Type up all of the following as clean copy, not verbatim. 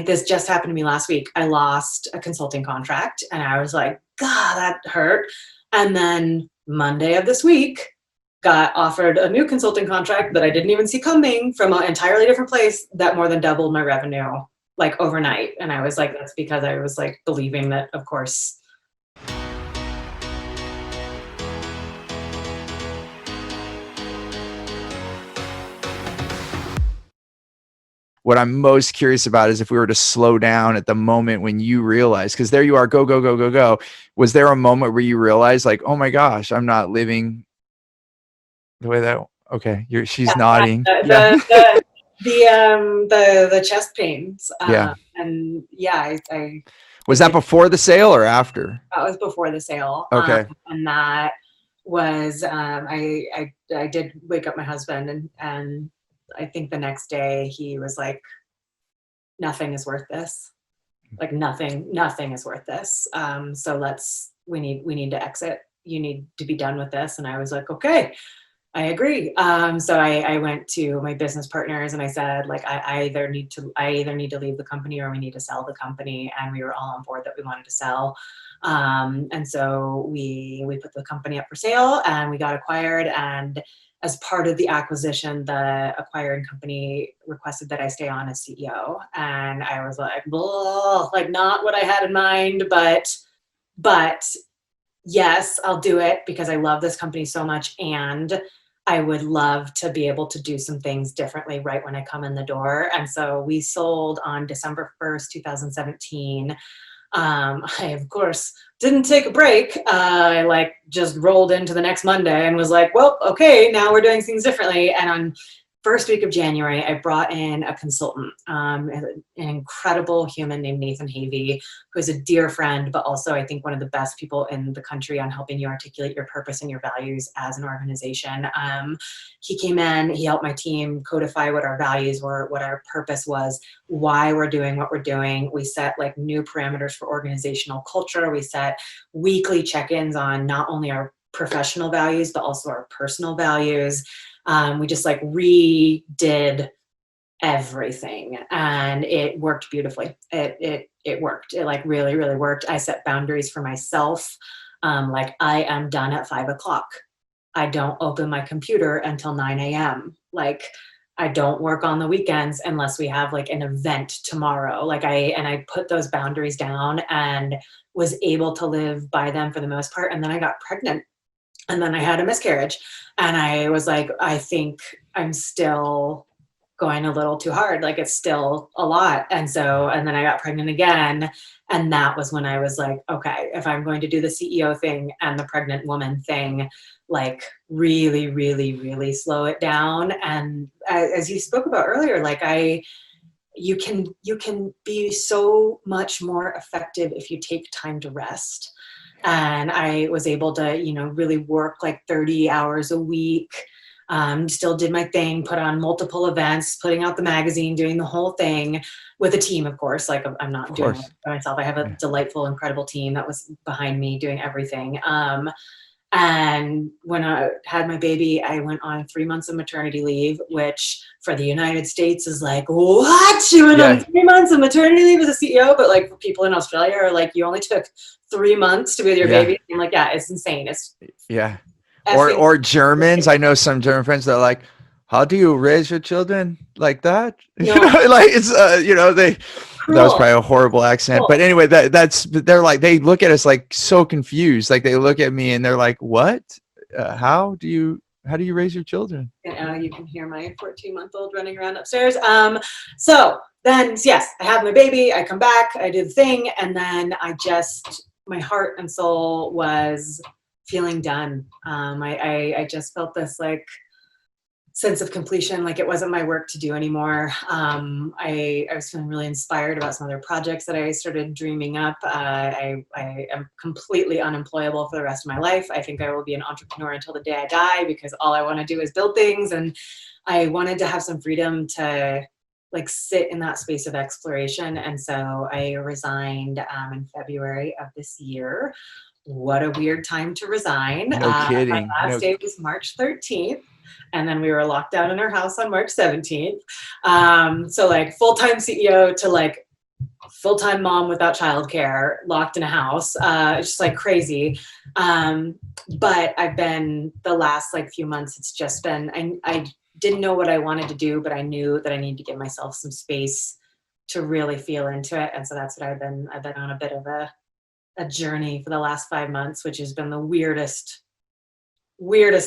this just happened to me last week. I lost a consulting contract and I was like, God, that hurt. And then Monday of this week, got offered a new consulting contract that I didn't even see coming from an entirely different place that more than doubled my revenue like overnight. And I was like, that's because I was like believing that, of course. What I'm most curious about is if we were to slow down at the moment when you realize, because there you are, go, go, go, go, go. Was there a moment where you realized like, oh my gosh, I'm not living the way that, okay, she's nodding. The chest pains. And yeah, I was that before the sale or after? That was before the sale. Okay. And that was, I did wake up my husband and I think the next day he was like, nothing is worth this. Like nothing is worth this. So we need to exit. You need to be done with this. And I was like, okay, I agree. So I went to my business partners and I said, like, I either need to leave the company or we need to sell the company. And we were all on board that we wanted to sell. And so we put the company up for sale and we got acquired. And as part of the acquisition, the acquiring company requested that I stay on as CEO. And I was like, like not what I had in mind, but yes, I'll do it because I love this company so much. And I would love to be able to do some things differently right when I come in the door. And so we sold on December 1st, 2017. I, of course, didn't take a break. I like just rolled into the next Monday and was like, well, okay, now we're doing things differently. And on first week of January, I brought in a consultant, an incredible human named Nathan Havey, who is a dear friend, but also I think one of the best people in the country on helping you articulate your purpose and your values as an organization. He came in, he helped my team codify what our values were, what our purpose was, why we're doing what we're doing. We set like new parameters for organizational culture. We set weekly check-ins on not only our professional values, but also our personal values. We just like redid everything and it worked beautifully. It worked. It like really, really worked. I set boundaries for myself. Like I am done at 5 o'clock. I don't open my computer until 9 a.m. Like I don't work on the weekends unless we have like an event tomorrow. Like I put those boundaries down and was able to live by them for the most part. And then I got pregnant. And then I had a miscarriage and I was like, I think I'm still going a little too hard. Like it's still a lot. And then I got pregnant again. And that was when I was like, okay, if I'm going to do the CEO thing and the pregnant woman thing, like really, really, really slow it down. And as you spoke about earlier, like you can be so much more effective if you take time to rest. And I was able to, really work like 30 hours a week, still did my thing, put on multiple events, putting out the magazine, doing the whole thing with a team, of course. Like I'm not doing it by myself. I have a delightful, incredible team that was behind me doing everything. And when I had my baby, I went on 3 months of maternity leave, which for the United States is like, what? You went on 3 months of maternity leave as a CEO? But like for people in Australia are like, you only took 3 months to be with your baby. I'm like, yeah, it's insane. It's or Germans. I know some German friends that are like, how do you raise your children like that? No. Like it's that was probably a horrible accent, but anyway, they're like, they look at us like so confused. Like they look at me and they're like, what? How do you raise your children? You can hear my 14-month-old running around upstairs. So then, yes, I have my baby. I come back, I do the thing, and then my heart and soul was feeling done. I just felt this like sense of completion, like it wasn't my work to do anymore. I was feeling really inspired about some other projects that I started dreaming up. I am completely unemployable for the rest of my life. I think I will be an entrepreneur until the day I die because all I want to do is build things. And I wanted to have some freedom to like sit in that space of exploration. And so I resigned in February of this year. What a weird time to resign. No kidding. My last day was March 13th. And then we were locked down in our house on March 17th. So like full-time CEO to like full-time mom without childcare, locked in a house. It's just like crazy. But I've been the last like few months, it's just been, I didn't know what I wanted to do, but I knew that I needed to give myself some space to really feel into it. And so that's what I've been on a bit of a journey for the last 5 months, which has been the weirdest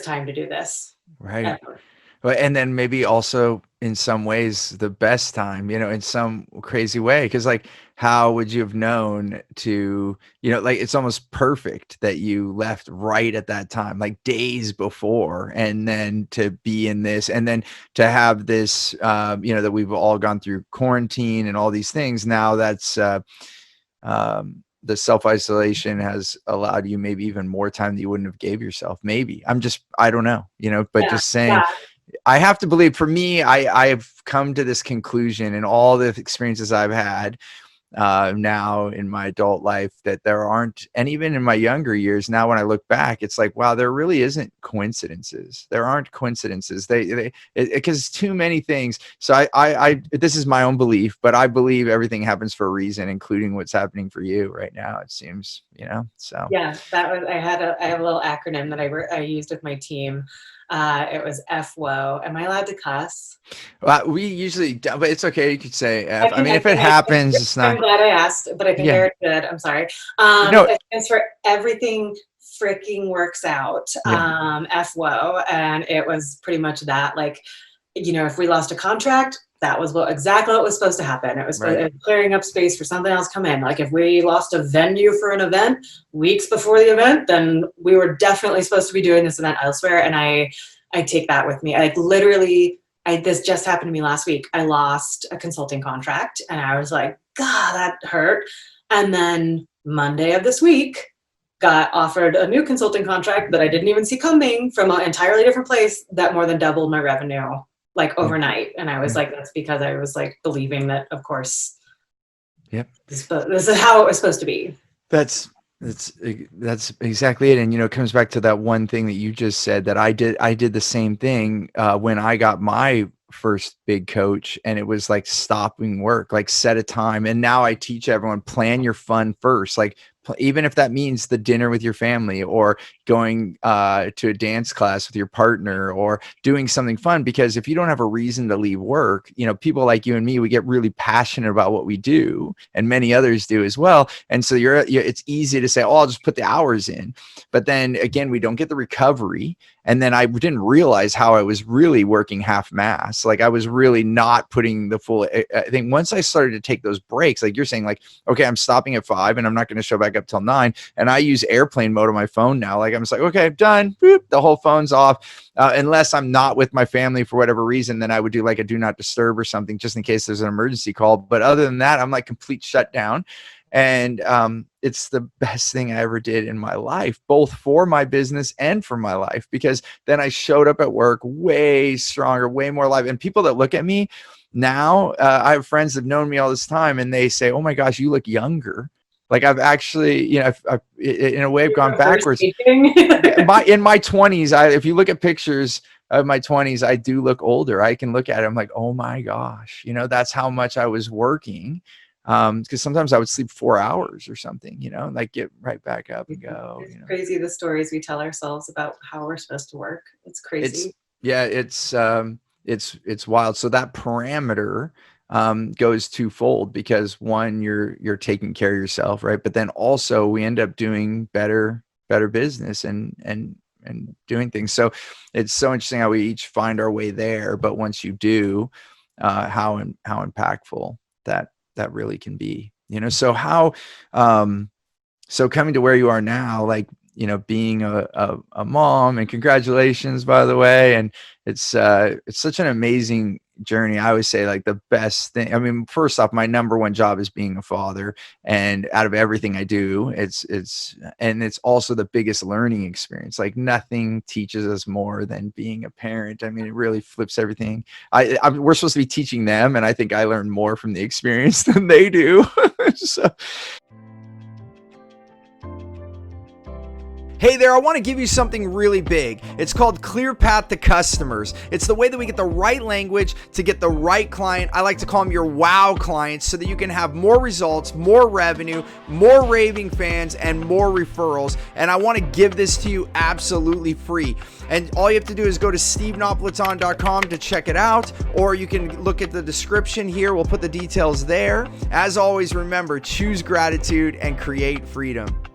time to do this Right. ever. Well, and then maybe also in some ways the best time, in some crazy way. Because like, how would you have known to, like it's almost perfect that you left right at that time, like days before, and then to be in this, and then to have this, that we've all gone through quarantine and all these things. Now that's the self-isolation has allowed you maybe even more time that you wouldn't have gave yourself. Maybe I don't know, but Yeah, just saying, yeah, I have to believe, for me, I've come to this conclusion in all the experiences I've had now in my adult life, that there aren't, and even in my younger years, now when I look back, it's like, wow, there really isn't coincidences. There aren't coincidences. Because too many things. So this is my own belief, but I believe everything happens for a reason, including what's happening for you right now, it seems, so. yeah. That was, I have a little acronym that I used with my team. It was FWO. Am I allowed to cuss? Well, we usually, but it's okay. You could say I F. I can, mean, I if it can, happens, it's I'm not. glad I asked, but I think I Yeah. already did. I'm sorry. No. It stands for everything freaking works out. Yeah. FWO. And it was pretty much that, like, if we lost a contract, that was exactly what was supposed to happen. It was, Right. clearing up space for something else to come in. Like if we lost a venue for an event weeks before the event, then we were definitely supposed to be doing this event elsewhere. And I take that with me. I like literally, this just happened to me last week. I lost a consulting contract and I was like, God, that hurt. And then Monday of this week, got offered a new consulting contract that I didn't even see coming from an entirely different place that more than doubled my revenue like Yeah. overnight. And I was Yeah. like, that's because I was like believing that, of course, Yep. this is how it was supposed to be. That's exactly it. And it comes back to that one thing that you just said, that I did the same thing when I got my first big coach, and it was like stopping work, like set a time. And now I teach everyone, plan your fun first, like even if that means the dinner with your family, or going to a dance class with your partner, or doing something fun. Because if you don't have a reason to leave work, people like you and me, we get really passionate about what we do, and many others do as well. And so it's easy to say, oh, I'll just put the hours in. But then again, we don't get the recovery. And then I didn't realize how I was really working half mass. Like I was really not putting the full, I think once I started to take those breaks, like you're saying, like, okay, I'm stopping at 5 and I'm not going to show back up till 9. And I use airplane mode on my phone now. Like I'm just like, okay, done. Boop, the whole phone's off. Unless I'm not with my family for whatever reason, then I would do like a do not disturb or something, just in case there's an emergency call. But other than that, I'm like complete shutdown. And it's the best thing I ever did in my life, both for my business and for my life, because then I showed up at work way stronger, way more alive. And people that look at me now, I have friends that have known me all this time, and they say, oh my gosh, you look younger. Like I've actually, I've in a way, I've gone backwards. In my 20s, if you look at pictures of my 20s, I do look older. I can look at it, I'm like, oh my gosh, that's how much I was working. Because sometimes I would sleep 4 hours or something, like get right back up and go. It's crazy the stories we tell ourselves about how we're supposed to work. It's crazy. It's wild. So that parameter goes twofold, because one, you're taking care of yourself, right? But then also we end up doing better business and doing things. So it's so interesting how we each find our way there. But once you do, how impactful that really can be, so how, so coming to where you are now, like, being a mom, and congratulations, by the way. And it's such an amazing journey. I always say, like, the best thing, I mean, first off, my number one job is being a father, and out of everything I do, and it's also the biggest learning experience. Like nothing teaches us more than being a parent. I mean, it really flips everything. We're supposed to be teaching them, and I think I learn more from the experience than they do. So Hey there, I want to give you something really big. It's called Clear Path to Customers. It's the way that we get the right language to get the right client. I like to call them your wow clients so that you can have more results, more revenue, more raving fans, and more referrals. And I want to give this to you absolutely free. And all you have to do is go to stevenapolitan.com to check it out, or you can look at the description here. We'll put the details there. As always, remember, choose gratitude and create freedom.